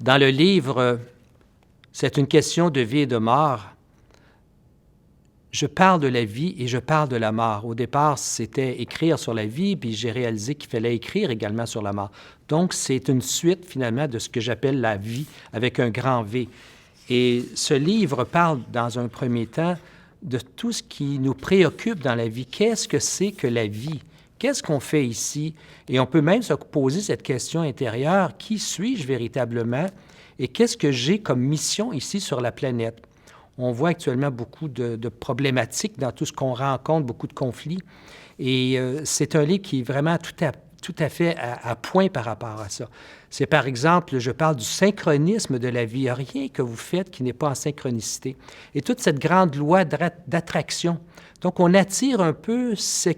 Dans le livre « C'est une question de vie et de mort », je parle de la vie et je parle de la mort. Au départ, c'était écrire sur la vie, puis j'ai réalisé qu'il fallait écrire également sur la mort. Donc, c'est une suite, finalement, de ce que j'appelle la vie, avec un grand V. Et ce livre parle, dans un premier temps, de tout ce qui nous préoccupe dans la vie. Qu'est-ce que c'est que la vie? Qu'est-ce qu'on fait ici? Et on peut même se poser cette question intérieure, qui suis-je véritablement? Et qu'est-ce que j'ai comme mission ici sur la planète? On voit actuellement beaucoup de problématiques dans tout ce qu'on rencontre, beaucoup de conflits. Et c'est un livre qui est vraiment tout à fait à point par rapport à ça. C'est par exemple, je parle du synchronisme de la vie. Il n'y a rien que vous faites qui n'est pas en synchronicité. Et toute cette grande loi d'attraction. Donc, on attire un peu ce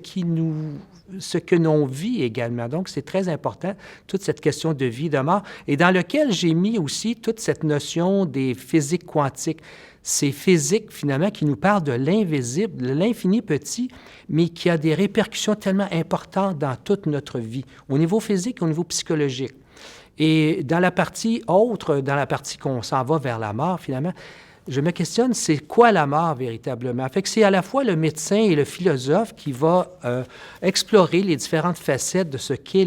que l'on vit également. Donc, c'est très important, toute cette question de vie, de mort, et dans lequel j'ai mis aussi toute cette notion des physiques quantiques. C'est physique, finalement, qui nous parle de l'invisible, de l'infini petit, mais qui a des répercussions tellement importantes dans toute notre vie, au niveau physique et au niveau psychologique. Et dans la partie autre, dans la partie qu'on s'en va vers la mort, finalement, je me questionne, c'est quoi la mort véritablement? Fait que c'est à la fois le médecin et le philosophe qui va explorer les différentes facettes de ce qu'est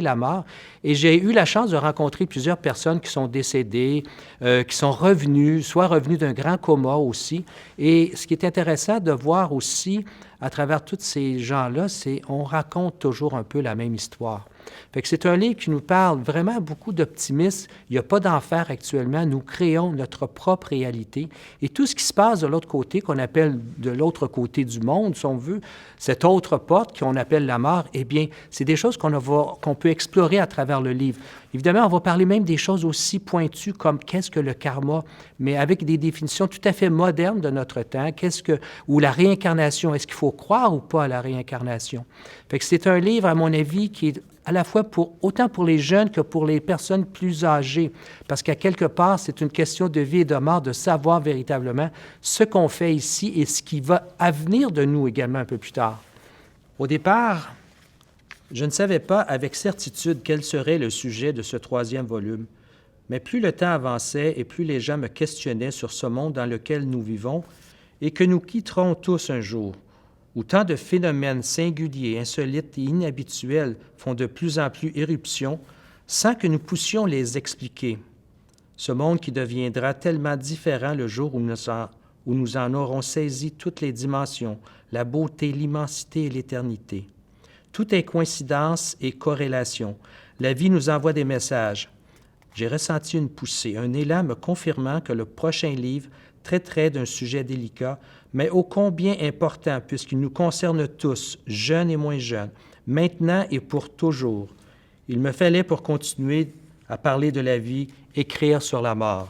la mort. Et j'ai eu la chance de rencontrer plusieurs personnes qui sont décédées, qui sont revenues, soit revenues d'un grand coma aussi. Et ce qui est intéressant de voir aussi, à travers tous ces gens-là, c'est qu'on raconte toujours un peu la même histoire. Fait que c'est un livre qui nous parle vraiment beaucoup d'optimisme. Il n'y a pas d'enfer actuellement. Nous créons notre propre réalité. Et tout ce qui se passe de l'autre côté, qu'on appelle de l'autre côté du monde, si on veut, cette autre porte qu'on appelle la mort, eh bien, c'est des choses qu'on peut explorer à travers le livre. Évidemment, on va parler même des choses aussi pointues comme qu'est-ce que le karma, mais avec des définitions tout à fait modernes de notre temps. Ou la réincarnation, est-ce qu'il faut croire ou pas à la réincarnation? Fait que c'est un livre, à mon avis, qui est à la fois autant pour les jeunes que pour les personnes plus âgées, parce qu'à quelque part, c'est une question de vie et de mort, de savoir véritablement ce qu'on fait ici et ce qui va venir de nous également un peu plus tard. Au départ, je ne savais pas avec certitude quel serait le sujet de ce 3e volume, mais plus le temps avançait et plus les gens me questionnaient sur ce monde dans lequel nous vivons et que nous quitterons tous un jour, où tant de phénomènes singuliers, insolites et inhabituels font de plus en plus éruption, sans que nous puissions les expliquer. Ce monde qui deviendra tellement différent le jour où nous en aurons saisi toutes les dimensions, la beauté, l'immensité et l'éternité. Tout est coïncidence et corrélation. La vie nous envoie des messages. J'ai ressenti une poussée, un élan me confirmant que le prochain livre traiterait d'un sujet délicat, mais ô combien important, puisqu'il nous concerne tous, jeunes et moins jeunes, maintenant et pour toujours. Il me fallait, pour continuer à parler de la vie, écrire sur la mort.